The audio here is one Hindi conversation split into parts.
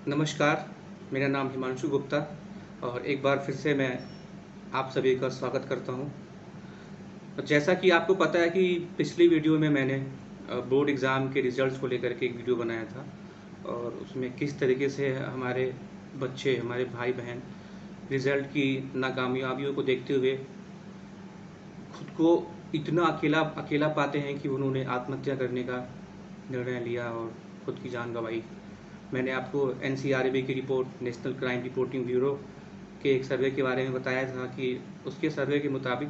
नमस्कार, मेरा नाम हिमांशु गुप्ता और एक बार फिर से मैं आप सभी का स्वागत करता हूँ। जैसा कि आपको पता है कि पिछली वीडियो में मैंने बोर्ड एग्ज़ाम के रिज़ल्ट्स को लेकर के एक वीडियो बनाया था और उसमें किस तरीके से हमारे बच्चे, हमारे भाई-बहन रिज़ल्ट की नाकामयाबियों को देखते हुए खुद को इतना अकेला अकेला पाते हैं कि उन्होंने आत्महत्या करने का निर्णय लिया और खुद की जान गँवाई। मैंने आपको एनसीआरबी की report, national crime reporting bureau के एक सर्वे के बारे में बताया था कि उसके सर्वे के मुताबिक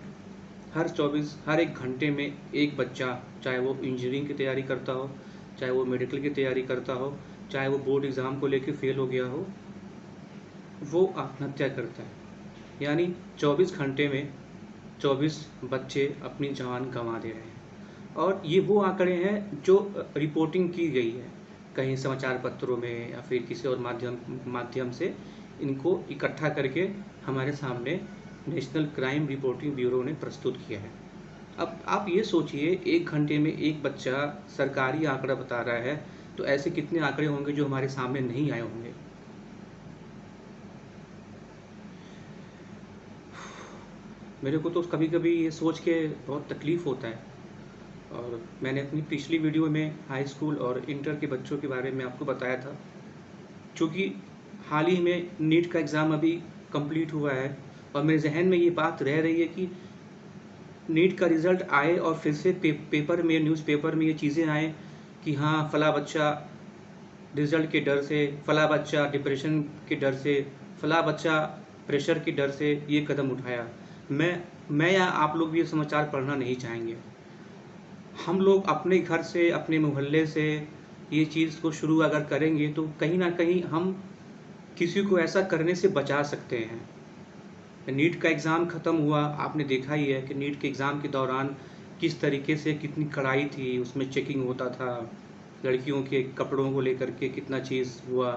हर एक घंटे में एक बच्चा, चाहे वो इंजीनियरिंग की तैयारी करता हो, चाहे वो मेडिकल की तैयारी करता हो, चाहे वो बोर्ड एग्ज़ाम को लेके फेल हो गया हो, वो आत्महत्या करता है। यानी 24 घंटे में 24 बच्चे अपनी जान गंवा दे रहे हैं और ये वो आंकड़े हैं जो रिपोर्टिंग की गई है कहीं समाचार पत्रों में या फिर किसी और माध्यम से इनको इकट्ठा करके हमारे सामने नेशनल क्राइम रिपोर्टिंग ब्यूरो ने प्रस्तुत किया है। अब आप ये सोचिए, एक घंटे में एक बच्चा सरकारी आंकड़ा बता रहा है, तो ऐसे कितने आंकड़े होंगे जो हमारे सामने नहीं आए होंगे। मेरे को तो कभी कभी ये सोच के बहुत तकलीफ़ होता है। और मैंने अपनी पिछली वीडियो में हाई स्कूल और इंटर के बच्चों के बारे में आपको बताया था, क्योंकि हाल ही में नीट का एग्ज़ाम अभी कंप्लीट हुआ है और मेरे जहन में ये बात रह रही है कि नीट का रिज़ल्ट आए और फिर से पेपर में, न्यूज़पेपर में ये चीज़ें आएँ कि हाँ, फला बच्चा रिज़ल्ट के डर से, फला बच्चा डिप्रेशन के डर से, फला बच्चा प्रेशर के डर से ये कदम उठाया। मैं या आप लोग भी ये समाचार पढ़ना नहीं चाहेंगे। हम लोग अपने घर से, अपने मोहल्ले से ये चीज़ को शुरू अगर करेंगे तो कहीं न कहीं हम किसी को ऐसा करने से बचा सकते हैं। नीट का एग्ज़ाम ख़त्म हुआ, आपने देखा ही है कि नीट के एग्ज़ाम के दौरान किस तरीके से कितनी कड़ाई थी, उसमें चेकिंग होता था, लड़कियों के कपड़ों को लेकर के कितना चीज़ हुआ।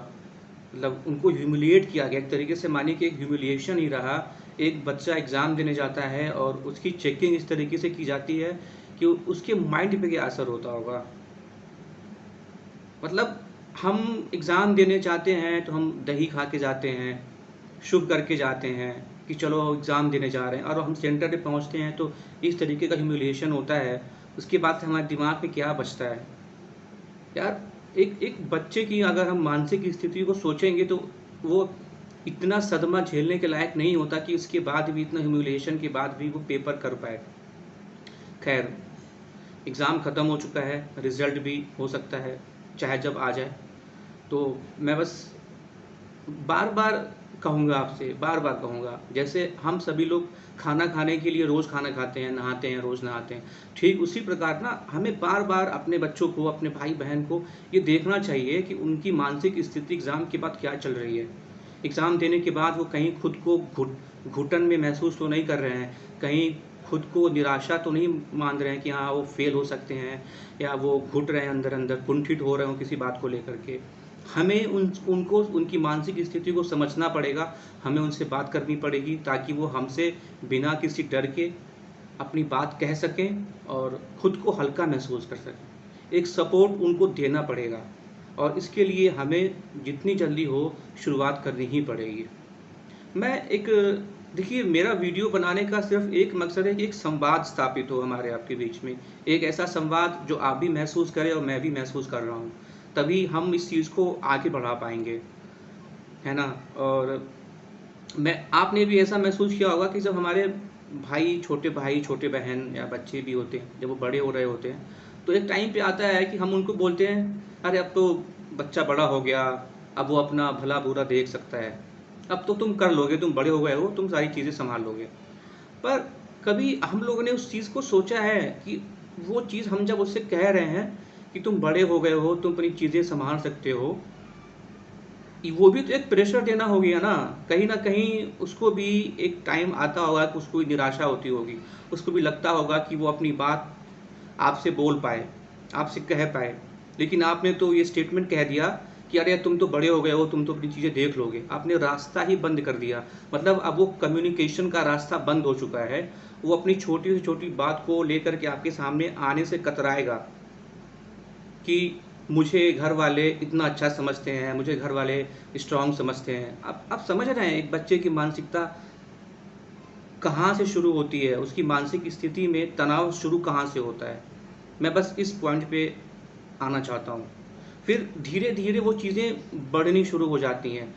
मतलब उनको ह्यूमिलिएट किया गया, एक तरीके से मानिए कि एक ह्यूमिलिएशन ही रहा। एक बच्चा एग्ज़ाम देने जाता है और उसकी चेकिंग इस तरीके से की जाती है कि उसके माइंड पे क्या असर होता होगा। मतलब हम एग्ज़ाम देने जाते हैं तो हम दही खा के जाते हैं, शुभ करके जाते हैं कि चलो एग्ज़ाम देने जा रहे हैं, और हम सेंटर पे पहुँचते हैं तो इस तरीके का ह्यूमिलिएशन होता है। उसके बाद से हमारे दिमाग में क्या बचता है? यार, एक एक बच्चे की अगर हम मानसिक स्थिति को सोचेंगे तो वो इतना सदमा झेलने के लायक नहीं होता कि उसके बाद भी, इतना ह्यूमिलिएशन के बाद भी वो पेपर कर पाए। खैर, एग्ज़ाम ख़त्म हो चुका है, रिज़ल्ट भी हो सकता है चाहे जब आ जाए। तो मैं बस बार-बार कहूँगा आपसे, बार-बार कहूँगा, जैसे हम सभी लोग खाना खाने के लिए रोज़ खाना खाते हैं, नहाते हैं, रोज़ नहाते हैं, ठीक उसी प्रकार ना हमें बार-बार अपने बच्चों को, अपने भाई-बहन को ये देखना चाहिए कि उनकी मानसिक स्थिति एग्ज़ाम के बाद क्या चल रही है। एग्ज़ाम देने के बाद वो कहीं खुद को घुटन में महसूस तो नहीं कर रहे हैं, कहीं खुद को निराशा तो नहीं मान रहे हैं कि हाँ, वो फ़ेल हो सकते हैं, या वो घुट रहे हैं अंदर-अंदर, कुंठित हो रहे हों किसी बात को लेकर के। हमें उनको उनकी मानसिक स्थिति को समझना पड़ेगा, हमें उनसे बात करनी पड़ेगी ताकि वो हमसे बिना किसी डर के अपनी बात कह सकें और खुद को हल्का महसूस कर सकें। एक सपोर्ट उनको देना पड़ेगा और इसके लिए हमें जितनी जल्दी हो शुरुआत करनी ही पड़ेगी। मैं एक देखिए, मेरा वीडियो बनाने का सिर्फ़ एक मकसद है कि एक संवाद स्थापित हो हमारे आपके बीच में। एक ऐसा संवाद जो आप भी महसूस करें और मैं भी महसूस कर रहा हूँ। तभी हम इस चीज़ को आगे बढ़ा पाएँगे, है ना? और आपने भी ऐसा महसूस किया होगा कि जब हमारे भाई, छोटे बहन या बच्चे भी होते हैं, जब वो बड़े हो रहे होते हैं, तो एक टाइम पे आता है कि हम उनको बोलते हैं, "अरे अब तो बच्चा बड़ा हो गया, अब वो अपना भला-बुरा देख सकता है। अब तो तुम कर लोगे, तुम बड़े हो गए हो, तुम सारी चीज़ें सँभाल लोगे।" पर कभी हम लोगों ने उस चीज़ को सोचा है कि वो चीज़ हम जब उससे कह रहे हैं कि तुम बड़े हो गए हो, तुम अपनी चीज़ें सँभाल सकते हो, वो भी तो एक प्रेशर देना हो गया ना। कहीं न कहीं उसको भी एक टाइम आता होगा कि उसको निराशा होती होगी। उसको भी लगता होगा कि वो अपनी बात आपसे बोल पाए, आपसे कह पाए। लेकिन आपने तो ये स्टेटमेंट कह दिया कि अरे तुम तो बड़े हो गए हो, तुम तो अपनी चीज़ें देख लोगे। आपने रास्ता ही बंद कर दिया। मतलब अब वो कम्युनिकेशन का रास्ता बंद हो चुका है। वो अपनी छोटी से छोटी बात को लेकर के आपके सामने आने से कतराएगा कि मुझे घर वाले इतना अच्छा समझते हैं, मुझे घर वाले स्ट्रॉन्ग समझते हैं। आप समझ रहे हैं एक बच्चे की मानसिकता कहाँ से शुरू होती है, उसकी मानसिक स्थिति में तनाव शुरू कहाँ से होता है। मैं बस इस पॉइंट पे आना चाहता हूँ। फिर धीरे-धीरे वो चीज़ें बढ़नी शुरू हो जाती हैं।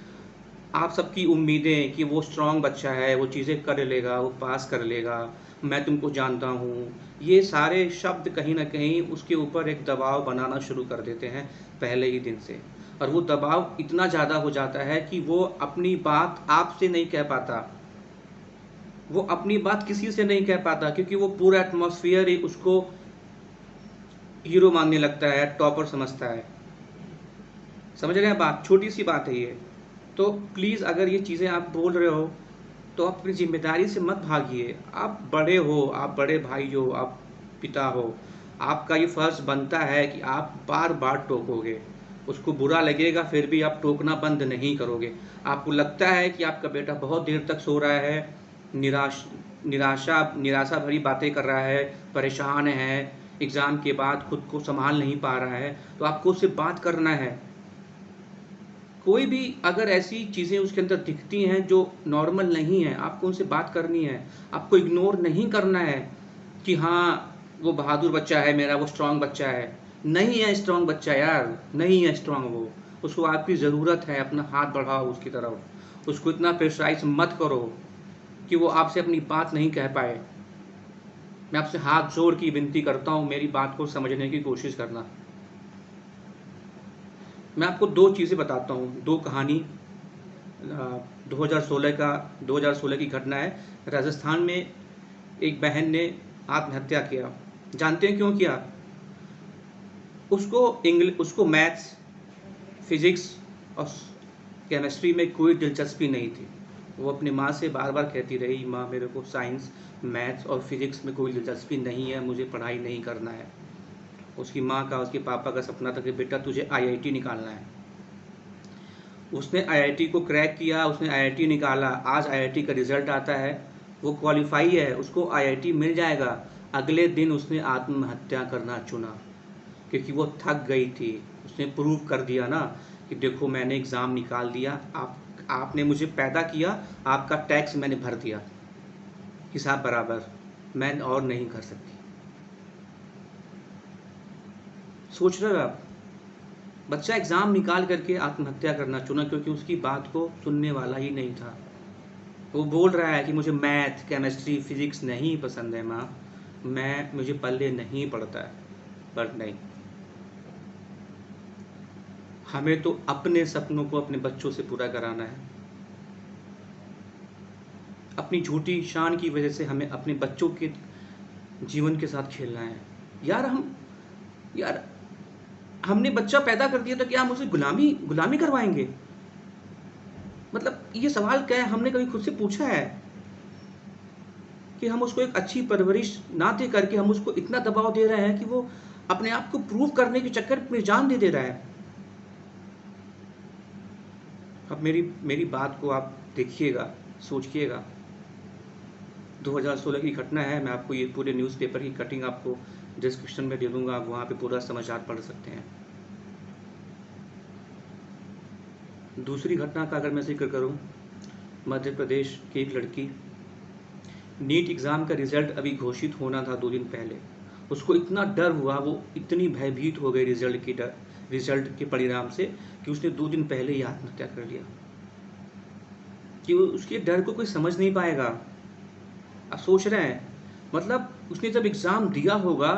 आप सबकी उम्मीदें कि वो स्ट्रॉन्ग बच्चा है, वो चीज़ें कर लेगा, वो पास कर लेगा, मैं तुमको जानता हूँ। ये सारे शब्द कहीं न कहीं उसके ऊपर एक दबाव बनाना शुरू कर देते हैं पहले ही दिन से। और वो दबाव इतना ज़्यादा हो जाता है कि वो अपनी बात आपसे नहीं कह पाता। वो अपनी बात किसी से नहीं कह पाता क्योंकि वो पूरा एटमॉस्फेयर ही उसको हीरो मानने लगता है, टॉपर समझता है। समझ रहे हैं बात? छोटी-सी बात है ये। तो प्लीज़ अगर ये चीज़ें आप बोल रहे हो, तो आप अपनी ज़िम्मेदारी से मत भागिए। आप बड़े हो, आप बड़े भाई हो, आप पिता हो। आपका ये फ़र्ज़ बनता है कि आप बार-बार टोकोगे। उसको बुरा लगेगा फिर भी आप टोकना बंद नहीं करोगे। आपको लगता है कि आपका बेटा बहुत देर तक सो रहा है, निराश निराशा भरी बातें कर रहा है, परेशान है, एग्ज़ाम के बाद खुद को सँभाल नहीं पा रहा है, तो आपको उससे बात करना है। कोई भी अगर ऐसी चीज़ें उसके अंदर दिखती हैं जो नॉर्मल नहीं है, आपको उनसे बात करनी है। आपको इग्नोर नहीं करना है कि हाँ, वो बहादुर बच्चा है मेरा, वो स्ट्रॉन्ग बच्चा है। नहीं है स्ट्रॉन्ग बच्चा यार, नहीं है स्ट्रॉन्ग वो। उसको आपकी ज़रूरत है, अपना हाथ बढ़ाओ उसकी तरफ। उसको इतना प्रेशराइज़ मत करो कि वो आपसे अपनी बात नहीं कह पाए। मैं आपसे हाथ जोड़ के विनती करता हूँ, मेरी बात को समझने की कोशिश करना। मैं आपको 2 चीज़ें बताता हूँ, 2 कहानी 2016 की घटना है। राजस्थान में एक बहन ने आत्महत्या किया। जानते हैं क्यों किया? उसको मैथ्स, फिज़िक्स और केमिस्ट्री में कोई दिलचस्पी नहीं थी। वो अपनी माँ से बार-बार कहती रही, माँ मेरे को साइंस, मैथ्स और फिज़िक्स में कोई दिलचस्पी नहीं है, मुझे पढ़ाई नहीं करना है। उसकी माँ का, उसके पापा का सपना था कि बेटा तुझे आईआईटी निकालना है। उसने आईआईटी को क्रैक किया, उसने आईआईटी निकाला, आज आईआईटी का रिज़ल्ट आता है, वो क्वालीफाई है, उसको आईआईटी मिल जाएगा। अगले दिन उसने आत्महत्या करना चुना क्योंकि वो थक गई थी। उसने प्रूव कर दिया ना कि देखो मैंने एग्ज़ाम निकाल दिया, आपने मुझे पैदा किया, आपका टैक्स मैंने भर दिया, हिसाब बराबर, मैं और नहीं कर सकती। सोच रहे हो आप? बच्चा एग्ज़ाम निकाल करके आत्महत्या करना चुना क्योंकि उसकी बात को सुनने वाला ही नहीं था। वो बोल रहा है कि मुझे मैथ, केमिस्ट्री, फिज़िक्स नहीं पसंद है माँ, मुझे पल्ले नहीं पड़ता है। पर नहीं, हमें तो अपने सपनों को अपने बच्चों से पूरा कराना है। अपनी झूठी शान की वजह से हमें अपने बच्चों के जीवन के साथ खेलना है। यार यार हमने बच्चा पैदा कर दिया तो क्या हम उसे गुलामी करवाएँगे? मतलब ये सवाल क्या है, हमने कभी खुद से पूछा है कि हम उसको एक अच्छी परवरिश ना दे करके हम उसको इतना दबाव दे रहे हैं कि वो अपने आप को प्रूव करने के चक्कर में जान दे रहा है। अब मेरी बात को आप देखिएगा, सोचिएगा। 2016 की घटना है, मैं आपको ये पूरे न्यूज़पेपर की कटिंग आपको डिस्क्रिप्शन में दे दूँगा, आप वहाँ पे पूरा समाचार पढ़ सकते हैं। दूसरी घटना का अगर मैं ज़िक्र करूँ, मध्य प्रदेश की एक लड़की, नीट एग्ज़ाम का रिज़ल्ट अभी घोषित होना था 2 दिन पहले। उसको इतना डर हुआ, वो इतनी भयभीत हो गई रिज़ल्ट के परिणाम से कि उसने 2 दिन पहले ही आत्महत्या कर लिया। कि वो उसके डर को कोई समझ नहीं पाएगा। आप सोच रहे हैं, मतलब उसने जब एग्ज़ाम दिया होगा,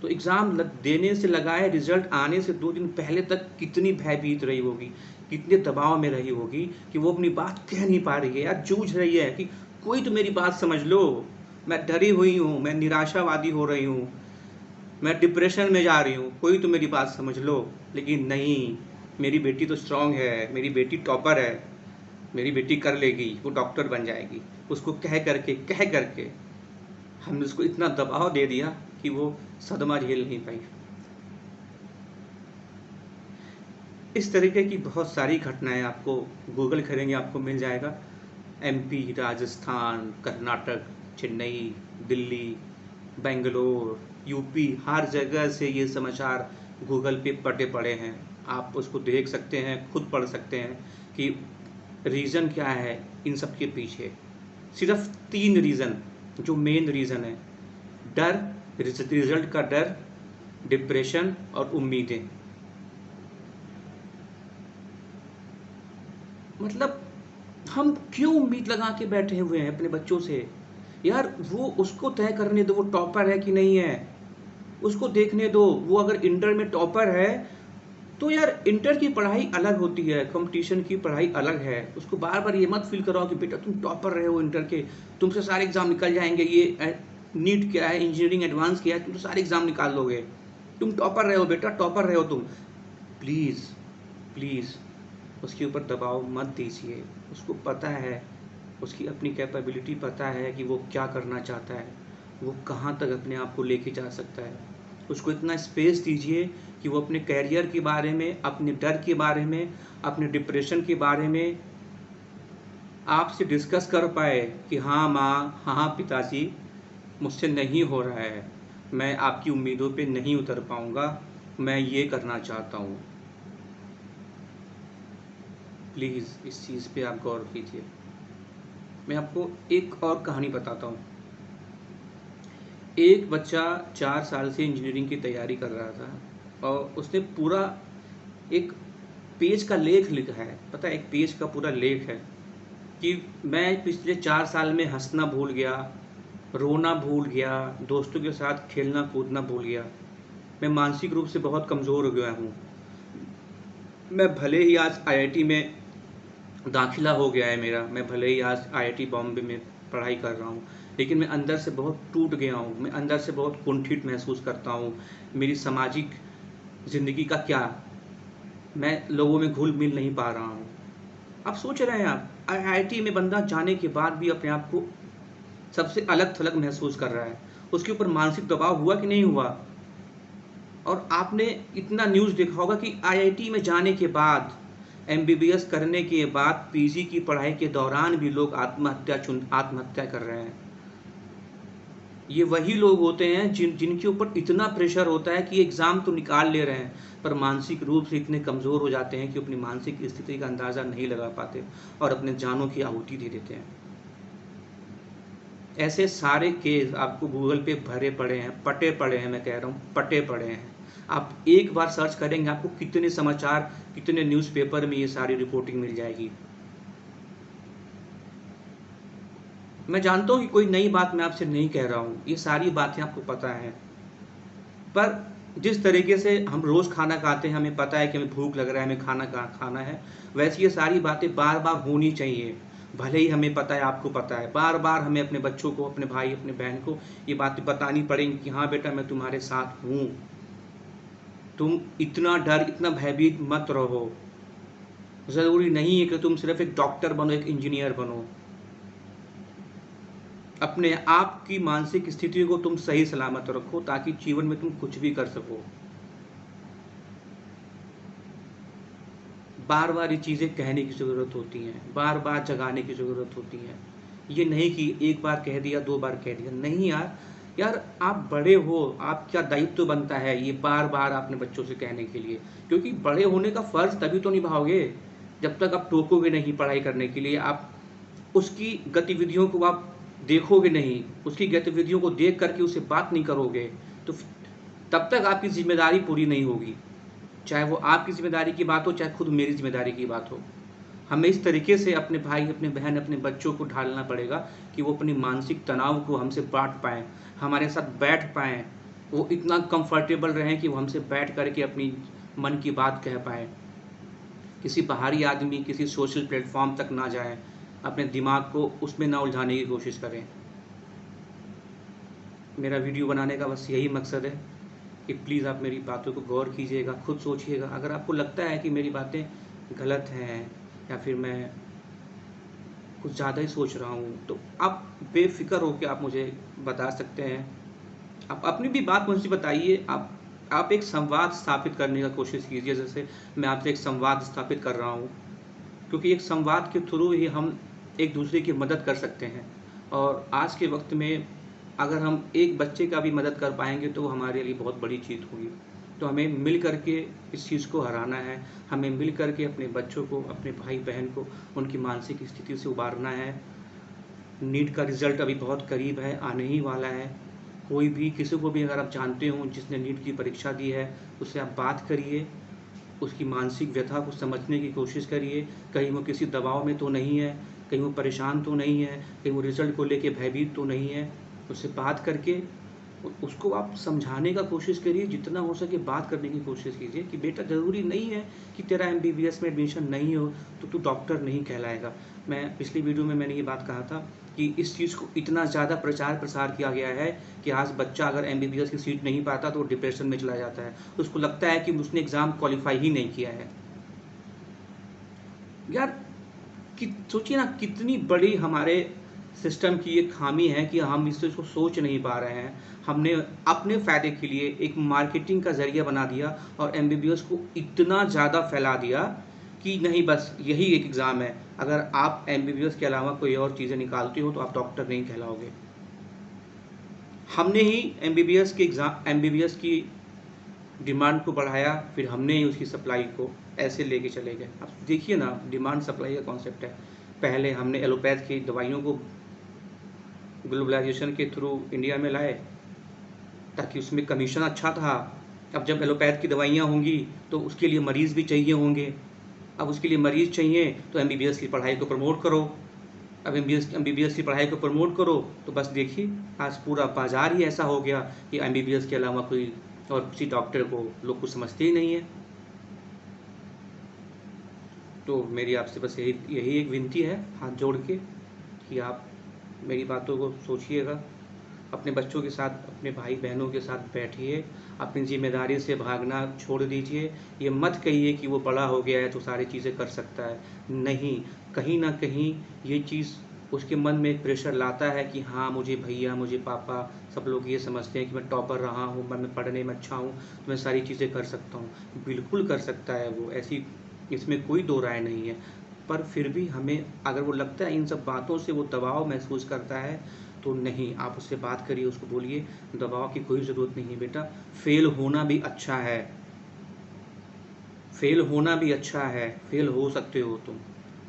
तो एग्ज़ाम देने से लगाए रिज़ल्ट आने से 2 दिन पहले तक कितनी भयभीत रही होगी, कितने दबाव में रही होगी कि वो अपनी बात कह नहीं पा रही है यार, जूझ रही है कि कोई तो मेरी बात समझ लो, मैं डरी हुई हूँ, मैं निराशावादी हो रही हूँ, मैं डिप्रेशन में जा रही हूँ, कोई तो मेरी बात समझ लो। लेकिन नहीं, मेरी बेटी तो स्ट्रॉन्ग है, मेरी बेटी टॉपर है, मेरी बेटी कर लेगी, वो डॉक्टर बन जाएगी। उसको कह करके हमने उसको इतना दबाव दे दिया कि वो सदमा झेल नहीं पाई। इस तरीके की बहुत सारी घटनाएं आपको गूगल करेंगे आपको मिल जाएगा। एमपी, राजस्थान, कर्नाटक, चेन्नई, दिल्ली, बेंगलोर, यूपी, हर जगह से ये समाचार गूगल पे पटे पड़े हैं, आप उसको देख सकते हैं, खुद पढ़ सकते हैं कि रीज़न क्या है इन सब के पीछे। सिर्फ 3 रीज़न जो मेन रीज़न है: डर, रिजल्ट का डर, डिप्रेशन और उम्मीदें। मतलब हम क्यों उम्मीद लगा के बैठे हुए हैं अपने बच्चों से? यार वो उसको तय करने दो वो टॉपर है कि नहीं है, उसको देखने दो। वो अगर इंटर में टॉपर है तो यार इंटर की पढ़ाई अलग होती है, कंपटीशन की पढ़ाई अलग है। उसको बार बार ये मत फील कराओ कि बेटा तुम टॉपर रहे हो इंटर के, तुमसे सारे एग्जाम निकल जाएंगे, ये नीट क्या है, इंजीनियरिंग एडवांस किया है, तुम तो सारे एग्जाम निकाल लोगे, तुम टॉपर रहे हो बेटा, टॉपर रहे हो तुम। प्लीज़ प्लीज़ उसके ऊपर दबाव मत दीजिए। उसको पता है, उसकी अपनी कैपेबिलिटी पता है कि वो क्या करना चाहता है, वो कहाँ तक अपने आप को लेके जा सकता है। उसको इतना स्पेस दीजिए कि वो अपने करियर के बारे में, अपने डर के बारे में, अपने डिप्रेशन के बारे में आपसे डिस्कस कर पाए कि हाँ माँ, हाँ पिताजी, मुझसे नहीं हो रहा है, मैं आपकी उम्मीदों पे नहीं उतर पाऊँगा, मैं ये करना चाहता हूँ। प्लीज़ इस चीज़ पे आप गौर कीजिए। मैं आपको एक और कहानी बताता हूँ। एक बच्चा 4 साल से इंजीनियरिंग की तैयारी कर रहा था और उसने पूरा एक पेज का लेख लिखा है। पता है, एक पेज का पूरा लेख है कि मैं पिछले 4 साल में हँसना भूल गया, रोना भूल गया, दोस्तों के साथ खेलना कूदना भूल गया। मैं मानसिक रूप से बहुत कमज़ोर हो गया हूँ। मैं भले ही आज आईआईटी में दाखिला हो गया है मेरा, मैं भले ही आज आईआईटी बॉम्बे में पढ़ाई कर रहा हूँ, लेकिन मैं अंदर से बहुत टूट गया हूँ, मैं अंदर से बहुत कुंठित महसूस करता हूँ। मेरी सामाजिक ज़िंदगी का क्या, मैं लोगों में घुल मिल नहीं पा रहा हूँ। आप सोच रहे हैं, आप आईआईटी में बंदा जाने के बाद भी अपने आप को सबसे अलग थलग महसूस कर रहा है, उसके ऊपर मानसिक दबाव हुआ कि नहीं हुआ? और आपने इतना न्यूज़ देखा होगा कि आईआईटी में जाने के बाद, एमबीबीएस करने के बाद, पीजी की पढ़ाई के दौरान भी लोग आत्महत्या कर रहे हैं। ये वही लोग होते हैं जिनके ऊपर इतना प्रेशर होता है कि एग्ज़ाम तो निकाल ले रहे हैं, पर मानसिक रूप से इतने कमज़ोर हो जाते हैं कि अपनी मानसिक स्थिति का अंदाज़ा नहीं लगा पाते और अपने जानों की आहुति दे देते हैं। ऐसे सारे केस आपको गूगल पे भरे पड़े हैं, पटे पड़े हैं, मैं कह रहा हूँ पटे पड़े हैं। आप एक बार सर्च करेंगे, आपको कितने समाचार, कितने न्यूज़पेपर में ये सारी रिपोर्टिंग मिल जाएगी। मैं जानता हूँ कि कोई नई बात मैं आपसे नहीं कह रहा हूँ, ये सारी बातें आपको पता हैं। पर जिस तरीके से हम रोज़ खाना खाते हैं, हमें पता है कि हमें भूख लग रहा है, हमें खाना खाना है, वैसे ये सारी बातें बार-बार होनी चाहिए। भले ही हमें पता है, आपको पता है, बार-बार हमें अपने बच्चों को, अपने भाई, अपने बहन को ये बातें बतानी पड़ेंगी कि हाँ बेटा, मैं तुम्हारे साथ हूँ। तुम इतना डर, इतना भयभीत मत रहो। ज़रूरी नहीं है कि तुम सिर्फ़ एक डॉक्टर बनो, एक इंजीनियर बनो। अपने आप की मानसिक स्थिति को तुम सही सलामत रखो ताकि जीवन में तुम कुछ भी कर सको। बार बार ये चीज़ें कहने की ज़रूरत होती हैं, बार बार जगाने की ज़रूरत होती है। ये नहीं कि एक बार कह दिया, 2 बार कह दिया, नहीं यार। यार आप बड़े हो, आपका दायित्व बनता है ये बार बार अपने बच्चों से कहने के लिए, क्योंकि बड़े होने का फ़र्ज़ तभी तो निभाओगे जब तक आप टोकोगे नहीं पढ़ाई करने के लिए, आप उसकी गतिविधियों को आप देखोगे नहीं, उसकी गतिविधियों को देख करके उससे बात नहीं करोगे, तो तब तक आपकी ज़िम्मेदारी पूरी नहीं होगी। चाहे वो आपकी ज़िम्मेदारी की बात हो, चाहे खुद मेरी ज़िम्मेदारी की बात हो। हमें इस तरीके से अपने भाई, अपने बहन, अपने बच्चों को ढालना पड़ेगा कि वो अपनी मानसिक तनाव को हमसे बाँट पाएँ, हमारे साथ बैठ पाएँ, वो इतना कंफर्टेबल रहें कि वो हमसे बैठ कर के अपनी मन की बात कह पाएँ। किसी बाहरी आदमी, किसी सोशल प्लेटफ़ॉर्म तक ना जाएँ, अपने दिमाग को उसमें ना उलझाने की कोशिश करें। मेरा वीडियो बनाने का बस यही मकसद है कि प्लीज़ आप मेरी बातों को गौर कीजिएगा, खुद सोचिएगा। अगर आपको लगता है कि मेरी बातें गलत हैं या फिर मैं कुछ ज़्यादा ही सोच रहा हूँ, तो आप बेफ़िक्र होके आप मुझे बता सकते हैं। आप अपनी भी बात मुझसे बताइए। आप एक संवाद स्थापित करने का कोशिश कीजिए, जैसे मैं आपसे एक संवाद स्थापित कर रहा हूँ, क्योंकि एक संवाद के थ्रू ही हम एक दूसरे की मदद कर सकते हैं। और आज के वक्त में अगर हम एक बच्चे का भी मदद कर पाएंगे तो वो हमारे लिए बहुत बड़ी चीज़ होगी। तो हमें मिल कर के इस चीज़ को हराना है, हमें मिल कर के अपने बच्चों को, अपने भाई बहन को उनकी मानसिक स्थिति से उबारना है। नीट का रिज़ल्ट अभी बहुत करीब है, आने ही वाला है। कोई भी किसी को भी अगर आप जानते हो जिसने नीट की परीक्षा दी है, उससे आप बात करिए, उसकी मानसिक व्यथा को समझने की कोशिश करिए। कहीं वो किसी दबाव में तो नहीं है, कहीं वो परेशान तो नहीं है, कहीं वो रिज़ल्ट को लेके भयभीत तो नहीं है। उससे बात करके उसको आप समझाने का कोशिश करिए, जितना हो सके बात करने की कोशिश कीजिए कि बेटा ज़रूरी नहीं है कि तेरा एमबीबीएस में एडमिशन नहीं हो तो तू डॉक्टर नहीं कहलाएगा। मैं पिछली वीडियो में मैंने ये बात कहा था कि इस चीज़ को इतना ज़्यादा प्रचार प्रसार किया गया है कि आज बच्चा अगर एमबीबीएस की सीट नहीं पाता तो वो डिप्रेशन में चला जाता है। उसको लगता है कि उसने एग्ज़ाम क्वालिफाई ही नहीं किया है। यार कि सोचिए ना, कितनी बड़ी हमारे सिस्टम की ये खामी है कि हम इस चीज़ को सोच नहीं पा रहे हैं। हमने अपने फ़ायदे के लिए एक मार्केटिंग का ज़रिया बना दिया और एमबीबीएस को इतना ज़्यादा फैला दिया कि नहीं, बस यही एक एग्ज़ाम है, अगर आप एमबीबीएस के अलावा कोई और चीज़ें निकालते हो तो आप डॉक्टर नहीं कहलाओगे। हमने ही एमबीबीएस की डिमांड को बढ़ाया, फिर हमने ही उसकी सप्लाई को ऐसे लेके चले गए। अब देखिए ना, डिमांड सप्लाई का कॉन्सेप्ट है। पहले हमने एलोपैथ की दवाइयों को ग्लोबलाइजेशन के थ्रू इंडिया में लाए ताकि उसमें कमीशन अच्छा था। अब जब एलोपैथ की दवाइयाँ होंगी तो उसके लिए मरीज़ भी चाहिए होंगे। अब उसके लिए मरीज़ चाहिए तो एमबीबीएस की पढ़ाई को प्रमोट करो। अब एमबीबीएस की पढ़ाई को प्रमोट करो तो बस देखिए, आज पूरा बाज़ार ही ऐसा हो गया कि एमबीबीएस के अलावा कोई और किसी डॉक्टर को लोग कुछ समझते ही नहीं है। तो मेरी आपसे बस यही एक विनती है, हाथ जोड़ के, कि आप मेरी बातों को सोचिएगा, अपने बच्चों के साथ, अपने भाई बहनों के साथ बैठिए, अपनी ज़िम्मेदारी से भागना छोड़ दीजिए। ये मत कहिए कि वो बड़ा हो गया है तो सारी चीज़ें कर सकता है। नहीं, कहीं न कहीं ये चीज़ उसके मन में एक प्रेशर लाता है कि हाँ, मुझे भैया, मुझे पापा, सब लोग ये समझते हैं कि मैं टॉपर रहा हूँ, मैं पढ़ने में अच्छा हूँ, तो मैं सारी चीज़ें कर सकता हूँ। बिल्कुल कर सकता है वो, ऐसी इसमें कोई दो राय नहीं है। पर फिर भी हमें अगर वो लगता है इन सब बातों से वो दबाव महसूस करता है तो नहीं, आप उससे बात करिए, उसको बोलिए दबाव की कोई ज़रूरत नहीं है बेटा, फेल होना भी अच्छा है, फेल होना भी अच्छा है, फेल हो सकते हो तुम,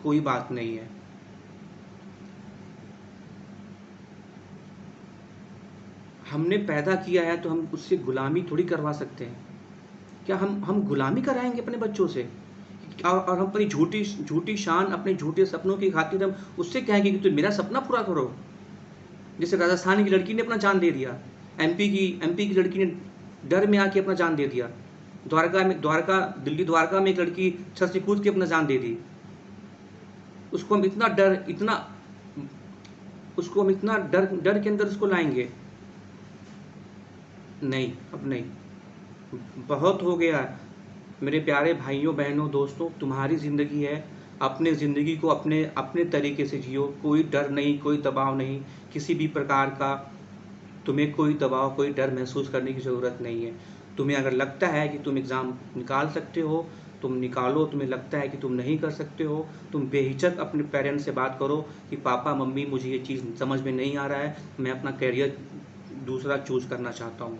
कोई बात नहीं है। हमने पैदा किया है तो हम उससे गुलामी थोड़ी करवा सकते हैं। क्या हम गुलामी कराएंगे अपने बच्चों से? और हम अपनी झूठी झूठी शान, अपने झूठे सपनों की खातिर हम उससे कहेंगे कि तुम मेरा सपना पूरा करो। जैसे राजस्थान की लड़की ने अपना जान दे दिया, एमपी की लड़की ने डर में आके अपना जान दे दिया, दिल्ली द्वारका में एक लड़की छत से कूद के अपना जान दे दी। उसको हम इतना डर के अंदर उसको लाएंगे? नहीं, अब नहीं, बहुत हो गया। मेरे प्यारे भाइयों बहनों दोस्तों, तुम्हारी ज़िंदगी है, अपने ज़िंदगी को अपने अपने तरीके से जियो। कोई डर नहीं, कोई दबाव नहीं, किसी भी प्रकार का तुम्हें कोई दबाव, कोई डर महसूस करने की ज़रूरत नहीं है। तुम्हें अगर लगता है कि तुम एग्ज़ाम निकाल सकते हो, तुम निकालो। तुम्हें लगता है कि तुम नहीं कर सकते हो, तुम बेहिचक अपने पेरेंट्स से बात करो कि पापा मम्मी, मुझे ये चीज़ समझ में नहीं आ रहा है, मैं अपना करियर दूसरा चूज़ करना चाहता हूँ।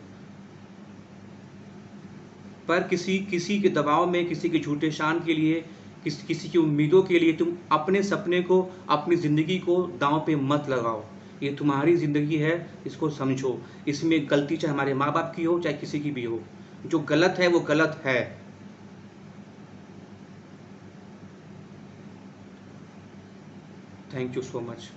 पर किसी के दबाव में, किसी के झूठे शान के लिए, किसी की उम्मीदों के लिए तुम अपने सपने को, अपनी ज़िंदगी को दांव पे मत लगाओ। ये तुम्हारी ज़िंदगी है, इसको समझो। इसमें गलती चाहे हमारे माँ बाप की हो, चाहे किसी की भी हो। जो गलत है वो गलत है। Thank you so much.